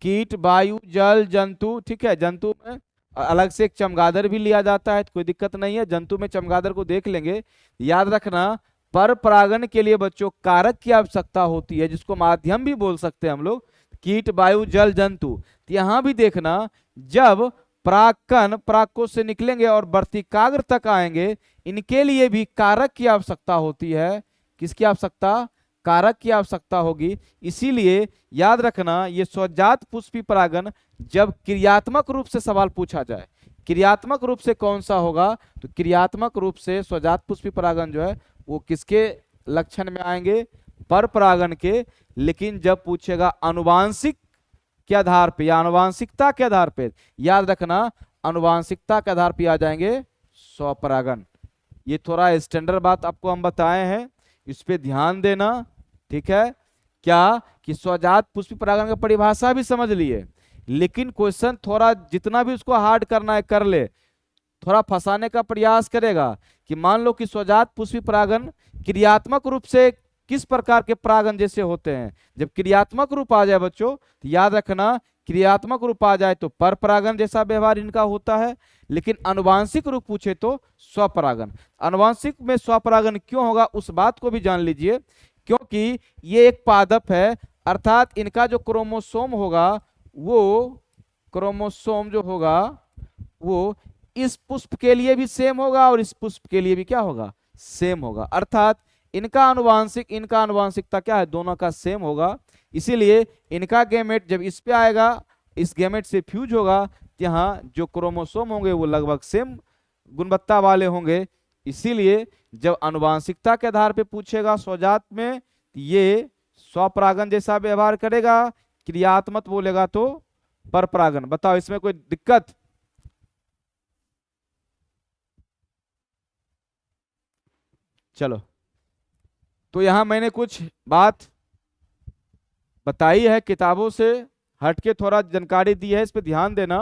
कीट, वायु, जल, जंतु। ठीक है, जंतु में अलग से एक चमगादड़ भी लिया जाता है, कोई दिक्कत नहीं है, जंतु में चमगादड़ को देख लेंगे। याद रखना पर परागण के लिए बच्चों कारक की आवश्यकता होती है, जिसको माध्यम भी बोल सकते हैं हम लोग, कीट, वायु, जल, जंतु। तो यहां भी देखना, जब परागकण परागकोश से निकलेंगे और वर्तिकाग्र तक आएंगे, इनके लिए भी कारक की आवश्यकता होती है। किसकी आवश्यकता? कारक की आवश्यकता होगी। इसीलिए याद रखना, ये स्वजात पुष्पी परागण जब क्रियात्मक रूप से सवाल पूछा जाए, क्रियात्मक रूप से कौन सा होगा, तो क्रियात्मक रूप से स्वजात पुष्पी परागण जो है वो किसके लक्षण में आएंगे? पर परागण के। लेकिन जब पूछेगा अनुवांशिक के आधार पे या आनुवांशिकता के आधार पे, याद रखना अनुवांशिकता के आधार पे आ जाएंगे स्वपरागण। ये थोड़ा स्टैंडर्ड बात आपको हम बताए हैं, इस पे ध्यान देना, ठीक है। क्या कि स्वजात पुष्पी परागण की परिभाषा भी समझ लिए, लेकिन क्वेश्चन थोड़ा जितना भी उसको हार्ड करना है कर ले, थोड़ा फंसाने का प्रयास करेगा कि मान लो कि स्वजात पुष्पी परागण क्रियात्मक रूप से किस प्रकार के परागण जैसे होते हैं। जब क्रियात्मक रूप आ जाए बच्चों, तो याद रखना क्रियात्मक रूप आ जाए तो पर परागण जैसा व्यवहार इनका होता है, लेकिन आनुवांशिक रूप पूछे तो स्वपरागण। आनुवांशिक में स्वपरागण क्यों होगा उस बात को भी जान लीजिए, क्योंकि ये एक पादप है, अर्थात इनका जो क्रोमोसोम होगा, वो क्रोमोसोम जो होगा वो इस पुष्प के लिए भी सेम होगा और इस पुष्प के लिए भी क्या होगा? सेम होगा। अर्थात इनका आनुवांशिक, इनका आनुवांशिकता क्या है? दोनों का सेम होगा। इसीलिए इनका गैमेट जब इस पे आएगा, इस गैमेट से फ्यूज होगा, यहाँ जो क्रोमोसोम होंगे वो लगभग सेम गुणवत्ता वाले होंगे। इसीलिए जब आनुवांशिकता के आधार पे पूछेगा स्वजात में, ये स्वपरागण जैसा व्यवहार करेगा, क्रियात्मक बोलेगा तो पर परागण। बताओ इसमें कोई दिक्कत? चलो, तो यहां मैंने कुछ बात बताई है, किताबों से हटके थोड़ा जानकारी दी है, इस पे ध्यान देना।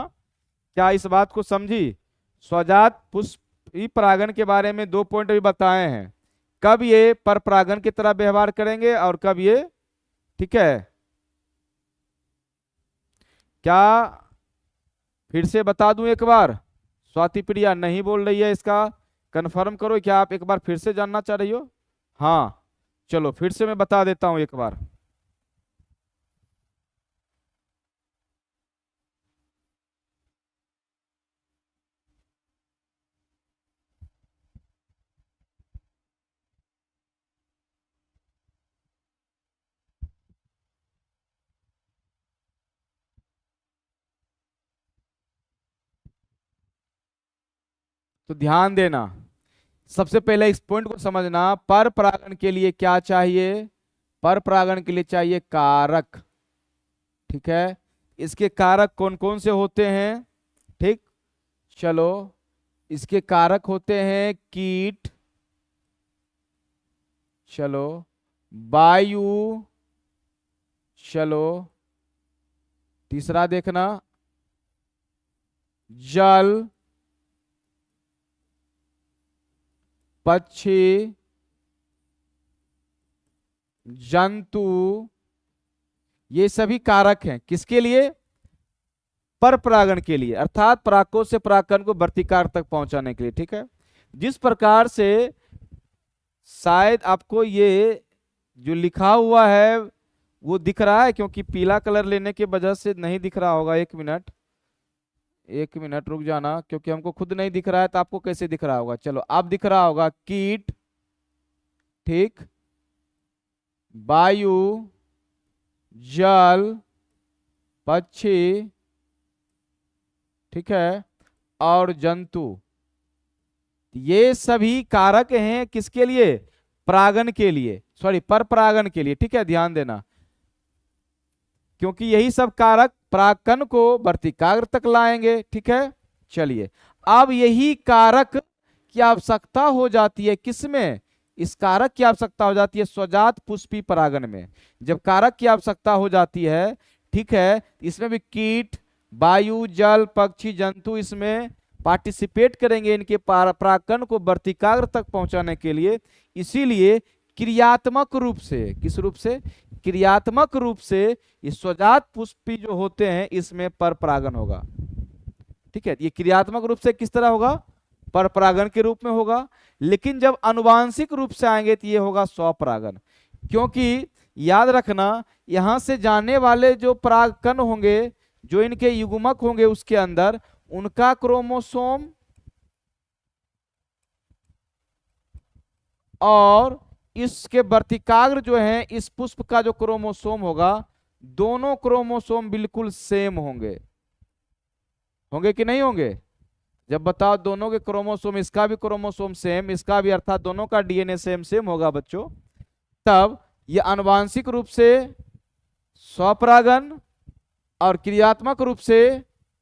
क्या इस बात को समझी? स्वजात पुष्पी परागण के बारे में 2 पॉइंट भी बताए हैं, कब ये पर परागण की तरह व्यवहार करेंगे और कब ये, ठीक है। क्या फिर से बता दूं एक बार? स्वाति प्रिया नहीं बोल रही है, इसका कंफर्म करो, क्या आप एक बार फिर से जानना चाह रही हो? हाँ, चलो फिर से मैं बता देता हूं एक बार। तो ध्यान देना, सबसे पहले इस पॉइंट को समझना, पर परागण के लिए क्या चाहिए? पर परागण के लिए चाहिए कारक, ठीक है। इसके कारक कौन कौन से होते हैं? ठीक, चलो, इसके कारक होते हैं कीट, चलो, वायु, चलो, तीसरा देखना जल, पक्षी, जंतु, ये सभी कारक हैं। किसके लिए? पर परागण के लिए, अर्थात परागकोश से परागकण को वर्तिकाग्र तक पहुंचाने के लिए, ठीक है। जिस प्रकार से शायद आपको ये जो लिखा हुआ है वो दिख रहा है, क्योंकि पीला कलर लेने की वजह से नहीं दिख रहा होगा। एक मिनट, एक मिनट रुक जाना, क्योंकि हमको खुद नहीं दिख रहा है तो आपको कैसे दिख रहा होगा? चलो, अब दिख रहा होगा कीट, ठीक, वायु, जल, पक्षी, ठीक है, और जंतु। ये सभी कारक हैं किसके लिए? परागण के लिए, सॉरी पर परागण के लिए, ठीक है। ध्यान देना, क्योंकि यही सब कारक परागकण को वर्तिकाग्र तक लाएंगे, ठीक है। चलिए, अब यही कारक की आवश्यकता हो जाती है किसमें? इस कारक की आवश्यकता हो जाती है स्वजात पुष्पी परागण में। जब कारक की आवश्यकता हो जाती है, ठीक है, इसमें भी कीट, वायु, जल, पक्षी, जंतु इसमें पार्टिसिपेट करेंगे इनके परागकण को वर्तिकाग्र तक पहुंचाने के लिए। इसीलिए क्रियात्मक रूप से, किस रूप से? क्रियात्मक रूप से ये स्वजात पुष्पी जो होते हैं इसमें पर परागण होगा, ठीक है। ये क्रियात्मक रूप से किस तरह होगा? पर परागण के रूप में होगा। लेकिन जब अनुवांशिक रूप से आएंगे तो ये होगा स्वपरागण। क्योंकि याद रखना, यहां से जाने वाले जो परागकण होंगे, जो इनके युग्मक होंगे उसके अंदर, उनका क्रोमोसोम और इसके वर्तिकाग्र जो है इस पुष्प का जो क्रोमोसोम होगा, दोनों क्रोमोसोम बिल्कुल सेम होंगे। होंगे कि नहीं होंगे? जब बताओ दोनों के क्रोमोसोम, इसका भी क्रोमोसोम सेम, इसका भी, अर्थात दोनों का डीएनए सेम सेम होगा बच्चों, तब ये आनुवांशिक रूप से स्वपरागण और क्रियात्मक रूप से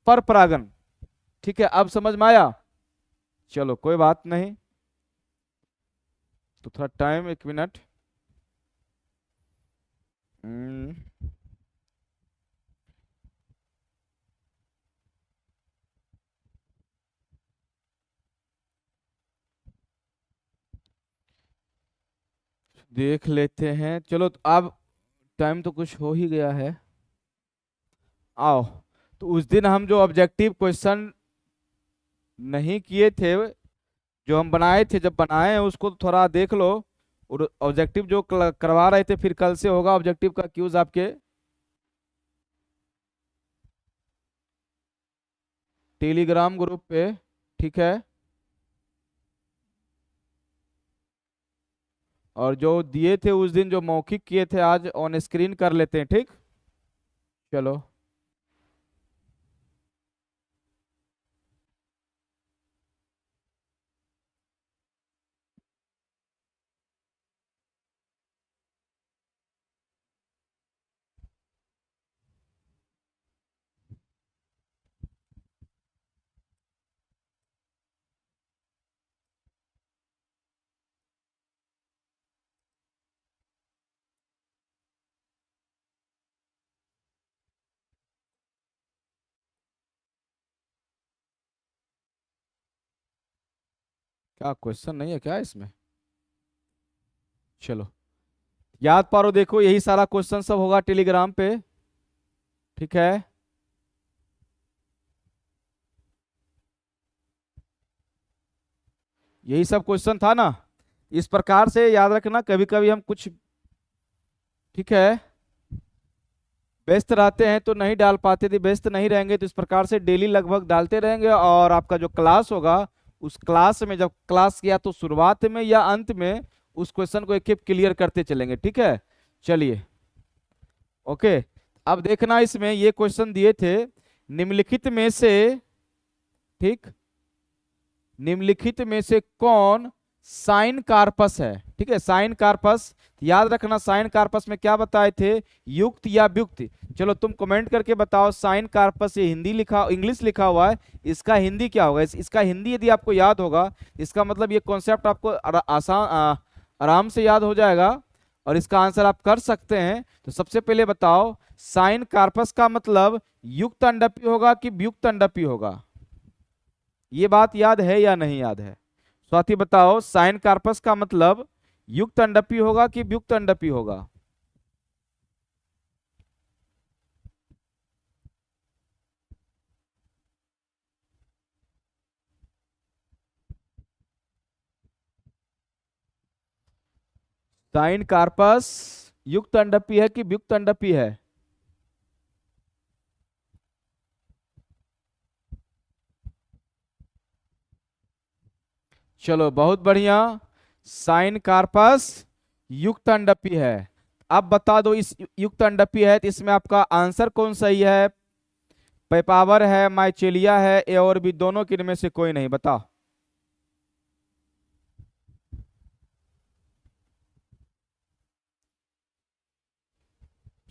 परपरागण। ठीक है, अब समझ में आया? चलो कोई बात नहीं, तो थोड़ा टाइम, 1 मिनट। हम्म, देख लेते हैं। चलो तो अब टाइम तो कुछ हो ही गया है। आओ, तो उस दिन हम जो ऑब्जेक्टिव क्वेश्चन नहीं किए थे, जो हम बनाए थे, जब बनाए हैं उसको तो थोड़ा देख लो। और ऑब्जेक्टिव जो करवा रहे थे, फिर कल से होगा ऑब्जेक्टिव का क्यूज आपके टेलीग्राम ग्रुप पे। ठीक है, और जो दिए थे उस दिन, जो मौखिक किए थे, आज ऑन स्क्रीन कर लेते हैं। ठीक, चलो। क्या क्वेश्चन नहीं है क्या इसमें? चलो याद पारो, देखो यही सारा क्वेश्चन सब होगा टेलीग्राम पे। ठीक है, यही सब क्वेश्चन था ना। इस प्रकार से याद रखना, कभी कभी हम कुछ, ठीक है, व्यस्त रहते हैं तो नहीं डाल पाते थे। व्यस्त नहीं रहेंगे तो इस प्रकार से डेली लगभग डालते रहेंगे। और आपका जो क्लास होगा, उस क्लास में, जब क्लास किया तो शुरुआत में या अंत में उस क्वेश्चन को एक एक क्लियर करते चलेंगे। ठीक है, चलिए, ओके। अब देखना, इसमें ये क्वेश्चन दिए थे, निम्नलिखित में से, ठीक, निम्नलिखित में से कौन साइन कार्पस है? ठीक है, साइन कार्पस, याद रखना साइन कार्पस में क्या बताए थे, युक्त या व्युक्त। चलो तुम कमेंट करके बताओ, साइन कार्पस, ये हिंदी लिखा, इंग्लिश लिखा हुआ है, इसका हिंदी क्या होगा? इसका हिंदी यदि आपको याद होगा, इसका मतलब ये कॉन्सेप्ट आपको आसान, आराम से याद हो जाएगा और इसका आंसर आप कर सकते हैं। तो सबसे पहले बताओ, साइन कार्पस का मतलब युक्त अंडपी होगा कि व्युक्त अंडपी होगा? ये बात याद है या नहीं याद है? स्वाति बताओ, साइन कार्पस का मतलब युक्त अंडपी होगा कि व्युक्त अंडपी होगा? साइन कार्पस युक्त अंडपी है कि व्युक्त अंडपी है? चलो बहुत बढ़िया, साइन कार्पस युक्त अंडपी है। अब बता दो, इस युक्त अंडपी है तो इसमें आपका आंसर कौन सही है? पेपावर है, माइचेलिया है, ए और बी, दोनों के इनमें से कोई नहीं, बताओ।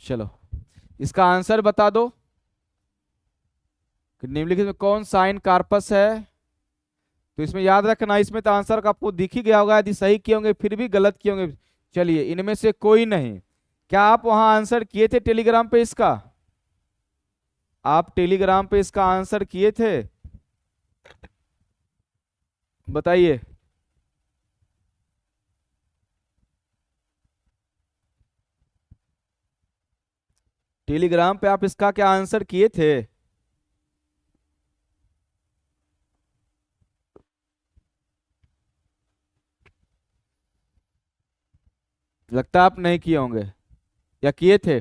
चलो इसका आंसर बता दो कि निम्नलिखित में कौन साइन कार्पस है। तो इसमें याद रखना, इसमें तो आंसर का आपको दिख ही गया होगा, यदि सही किए होंगे फिर भी गलत किए होंगे। चलिए, इनमें से कोई नहीं। क्या आप वहां आंसर किए थे टेलीग्राम पे इसका? आप टेलीग्राम पे इसका आंसर किए थे? बताइए। टेलीग्राम पे आप इसका क्या आंसर किए थे? लगता है आप नहीं किए होंगे या किए थे।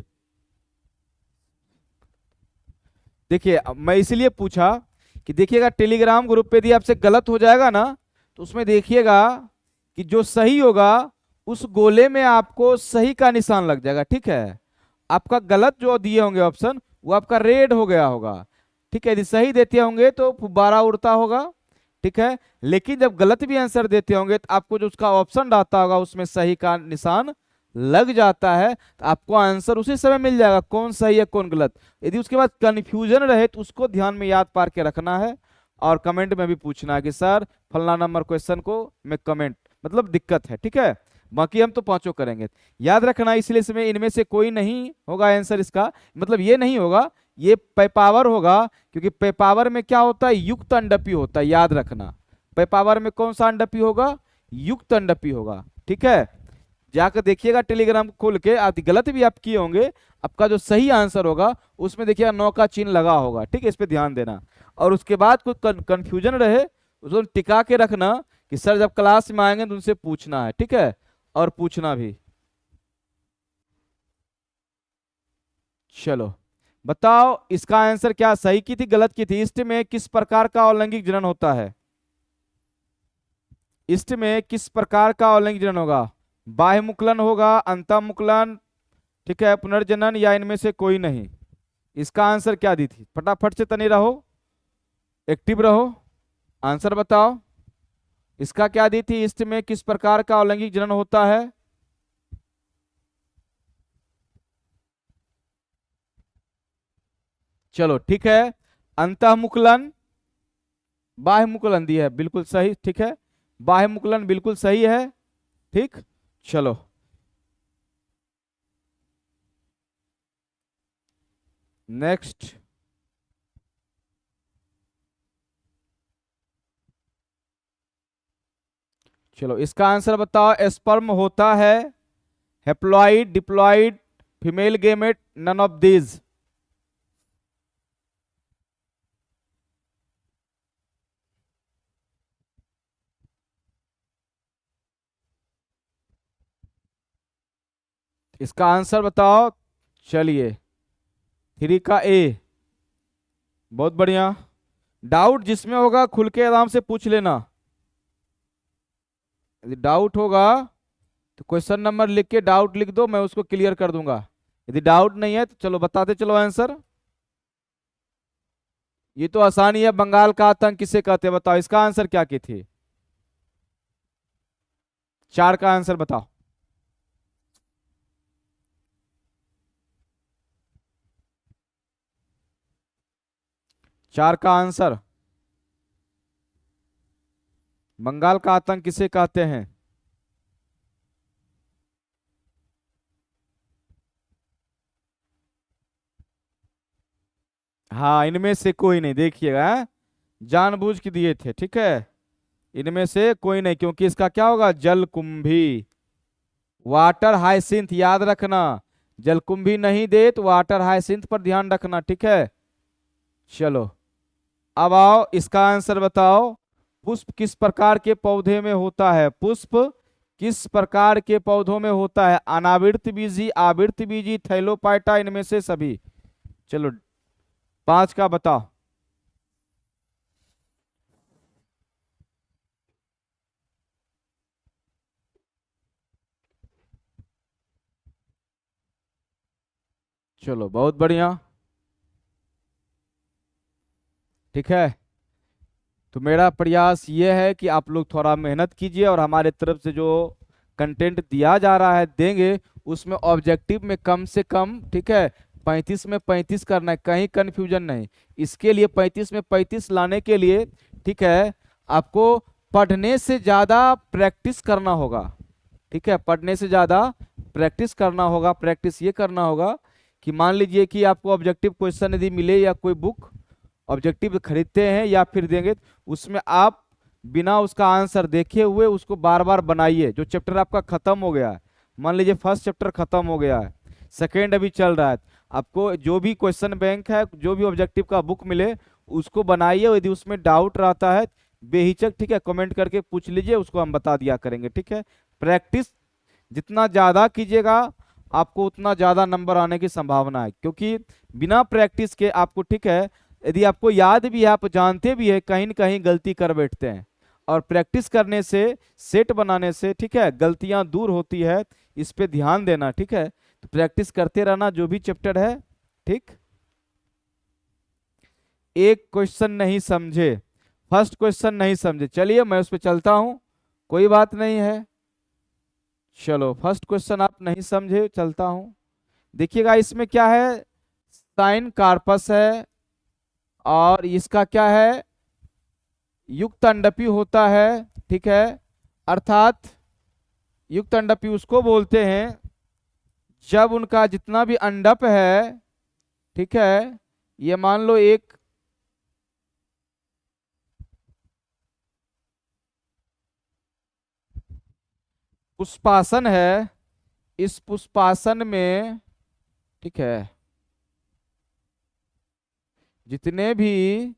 देखिए मैं इसलिए पूछा कि देखिएगा टेलीग्राम ग्रुप पे यदि आपसे गलत हो जाएगा ना, तो उसमें देखिएगा कि जो सही होगा उस गोले में आपको सही का निशान लग जाएगा, ठीक है। आपका गलत जो दिए होंगे ऑप्शन वो आपका रेड हो गया होगा, ठीक है। यदि सही देते होंगे तो फुब्बारा उड़ता होगा, ठीक है। लेकिन जब गलत भी आंसर देते होंगे तो आपको जो उसका ऑप्शन रहता होगा उसमें सही का निशान लग जाता है, तो आपको आंसर उसी समय मिल जाएगा कौन सही है कौन गलत। यदि उसके बाद कंफ्यूजन रहे तो उसको ध्यान में याद पार के रखना है और कमेंट में भी पूछना है कि सर फलना नंबर क्वेश्चन को में कमेंट मतलब दिक्कत है, ठीक है। बाकी हम तो पांचों करेंगे, याद रखना। इसलिए इसमें इनमें से कोई नहीं होगा आंसर इसका, मतलब ये नहीं होगा, ये पैपावर होगा। क्योंकि पैपावर में क्या होता है, युक्त अंडपी होता है, याद रखना। पैपावर में कौन सा अंडपी होगा, युक्त अंडपी होगा, ठीक है। जाकर देखिएगा टेलीग्राम खोल के, आदि गलत भी आप किए होंगे, आपका जो सही आंसर होगा उसमें देखिएगा 9 का चिन्ह लगा होगा, ठीक है। इस पे ध्यान देना। और उसके बाद कोई कंफ्यूजन रहे उसको टिका के रखना कि सर जब क्लास में आएंगे तो उनसे पूछना है, ठीक है। और पूछना भी। चलो बताओ इसका आंसर क्या, सही की थी गलत की थी। इष्ट में किस प्रकार का अलैंगिक जनन होता है, इष्ट में किस प्रकार का अलैंगिक जनन होगा, बाह्य मुक्लन होगा, अंतःमुक्लन, ठीक है, पुनर्जनन, या इनमें से कोई नहीं। इसका आंसर क्या दी थी, फटाफट से तनी रहो, एक्टिव रहो, आंसर बताओ। इसका क्या दी थी, इष्ट में किस प्रकार का अलैंगिक जनन होता है। चलो ठीक है, अंतःमुक्लन, बाह्य मुकुलन दी है, बिल्कुल सही, ठीक है। बाह्य मुकुलन बिल्कुल सही है, ठीक। चलो नेक्स्ट। चलो इसका आंसर बताओ। स्पर्म होता है haploid, diploid, female gamete, none of these. इसका आंसर बताओ। चलिए 3 का ए, बहुत बढ़िया। डाउट जिसमें होगा खुल के आराम से पूछ लेना, यदि डाउट होगा तो क्वेश्चन नंबर लिख के डाउट लिख दो, मैं उसको क्लियर कर दूंगा। यदि डाउट नहीं है तो चलो बताते चलो आंसर। ये तो आसानी है, बंगाल का आतंक किसे कहते हैं बताओ। इसका आंसर क्या की थी, 4 का आंसर बताओ। 4 का आंसर, बंगाल का आतंक किसे कहते हैं। हाँ इनमें से कोई नहीं, देखिएगा जानबूझ के दिए थे, ठीक है। इनमें से कोई नहीं, क्योंकि इसका क्या होगा, जलकुंभी, वाटर हाइसिंथ, याद रखना। जलकुंभी नहीं दे तो वाटर हाइसिंथ पर ध्यान रखना, ठीक है। चलो अब आओ इसका आंसर बताओ। पुष्प किस प्रकार के पौधे में होता है, पुष्प किस प्रकार के पौधों में होता है, अनावृत बीजी, आवृत बीजी, थैलोपाइटा, इनमें से सभी। चलो 5 का बताओ। चलो बहुत बढ़िया, ठीक है। तो मेरा प्रयास ये है कि आप लोग थोड़ा मेहनत कीजिए और हमारे तरफ से जो कंटेंट दिया जा रहा है देंगे उसमें ऑब्जेक्टिव में कम से कम, ठीक है, 35 में 35 करना है, कहीं कंफ्यूजन नहीं। इसके लिए 35 में 35 लाने के लिए, ठीक है, आपको पढ़ने से ज़्यादा प्रैक्टिस करना होगा, ठीक है। पढ़ने से ज़्यादा प्रैक्टिस करना होगा। प्रैक्टिस ये करना होगा कि मान लीजिए कि आपको ऑब्जेक्टिव क्वेश्चन यदि मिले या कोई बुक ऑब्जेक्टिव खरीदते हैं या फिर देंगे, उसमें आप बिना उसका आंसर देखे हुए उसको बार बार बनाइए। जो चैप्टर आपका खत्म हो गया है, मान लीजिए फर्स्ट चैप्टर खत्म हो गया है, सेकेंड अभी चल रहा है, आपको जो भी क्वेश्चन बैंक है, जो भी ऑब्जेक्टिव का बुक मिले उसको बनाइए। यदि उसमें डाउट रहता है बेहिचक, ठीक है, कमेंट करके पूछ लीजिए, उसको हम बता दिया करेंगे, ठीक है। प्रैक्टिस जितना ज़्यादा कीजिएगा आपको उतना ज़्यादा नंबर आने की संभावना है, क्योंकि बिना प्रैक्टिस के आपको, ठीक है, यदि आपको याद भी है, आप जानते भी है, कहीं न कहीं गलती कर बैठते हैं। और प्रैक्टिस करने से, सेट बनाने से, ठीक है, गलतियां दूर होती है। इस पे ध्यान देना, ठीक है। तो प्रैक्टिस करते रहना जो भी चैप्टर है, ठीक। एक क्वेश्चन नहीं समझे, फर्स्ट क्वेश्चन नहीं समझे, चलिए मैं उस पर चलता हूं, कोई बात नहीं है। चलो फर्स्ट क्वेश्चन आप नहीं समझे, चलता हूं। देखिएगा इसमें क्या है, साइन कार्पस है, और इसका क्या है, युक्त अंडपी होता है, ठीक है। अर्थात युक्त अंडपी उसको बोलते हैं जब उनका जितना भी अंडप है, ठीक है, ये मान लो एक पुष्पासन है, इस पुष्पासन में, ठीक है, जितने भी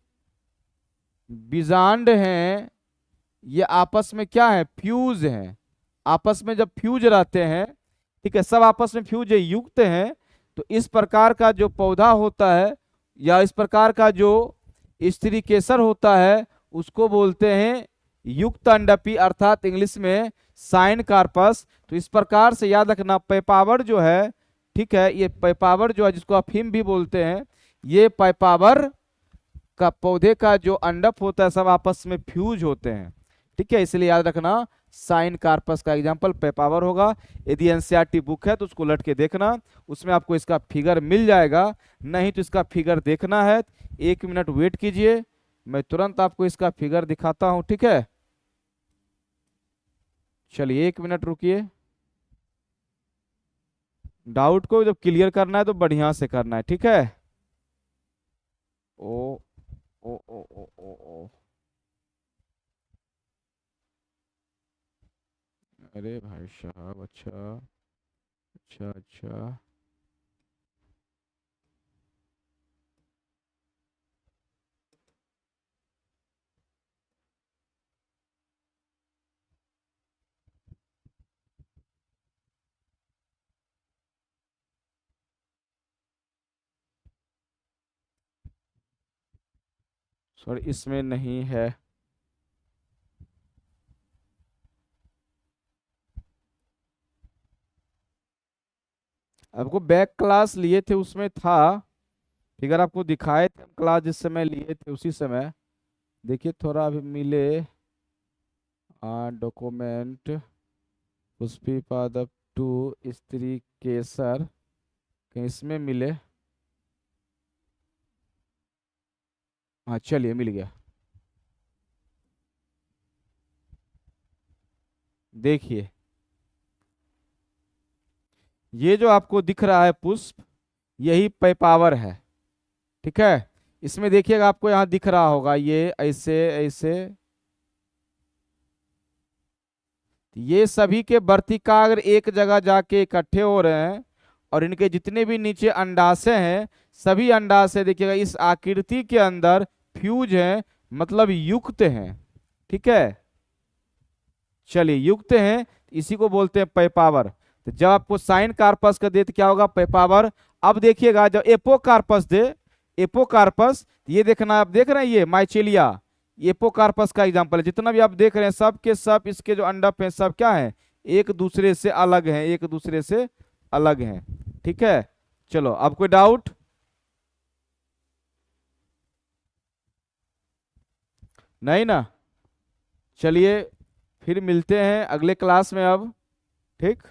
बीजांड हैं ये आपस में क्या है, फ्यूज हैं। आपस में जब फ्यूज रहते हैं, ठीक है, सब आपस में फ्यूज है, युक्त हैं, तो इस प्रकार का जो पौधा होता है या इस प्रकार का जो स्त्री केसर होता है उसको बोलते हैं युक्त अंडपी, अर्थात इंग्लिश में साइन कार्पस। तो इस प्रकार से याद रखना, पैपावर जो है, ठीक है, ये पैपावर जो है जिसको अफीम भी बोलते हैं, ये पैपावर का पौधे का जो अंडप होता है सब आपस में फ्यूज होते हैं, ठीक है। इसलिए याद रखना साइन कार्पस का एग्जांपल पेपावर होगा। यदि एनसीईआरटी बुक है तो उसको लट के देखना, उसमें आपको इसका फिगर मिल जाएगा, नहीं तो इसका फिगर देखना है 1 मिनट वेट कीजिए, मैं तुरंत आपको इसका फिगर दिखाता हूं, ठीक है। चलिए 1 मिनट रुकिए। डाउट को जब क्लियर करना है तो बढ़िया से करना है, ठीक है। ओ ओ ओ ओ ओ ओ अरे भाई साहब, अच्छा अच्छा अच्छा। सॉरी इसमें नहीं है। आपको बैक क्लास लिए थे उसमें था, फिगर आपको दिखाए थे क्लास जिस समय लिए थे उसी समय। देखिए थोड़ा अभी मिले डॉक्यूमेंट, पुष्पी पादप टू, स्त्री केसर, कहीं इसमें मिले। हाँ चलिए मिल गया। देखिए ये जो आपको दिख रहा है पुष्प, यही पैपावर है, ठीक है। इसमें देखिएगा आपको यहाँ दिख रहा होगा ये ऐसे ऐसे, ये सभी के वर्तिकाग्र एक जगह जाके इकट्ठे हो रहे हैं, और इनके जितने भी नीचे अंडाशय हैं सभी अंडाशय देखिएगा इस आकृति के अंदर फ्यूज हैं, मतलब युक्त हैं, ठीक है। चलिए युक्त हैं, इसी को बोलते हैं पैपावर। तो जब आपको साइन कार्पस का दे तो क्या होगा, पैपावर। अब देखिएगा जब एपोकार्पस दे, एपोकार्पस, ये देखना, आप देख रहे हैं ये माइचेलिया, एपोकार्पस का एग्जांपल है। जितना भी आप देख रहे हैं सब के सब इसके जो अंडप हैं सब क्या हैं, एक दूसरे से अलग हैं, एक दूसरे से अलग हैं, ठीक है। चलो अब कोई डाउट, नहीं ना। चलिए फिर मिलते हैं अगले क्लास में अब, ठीक।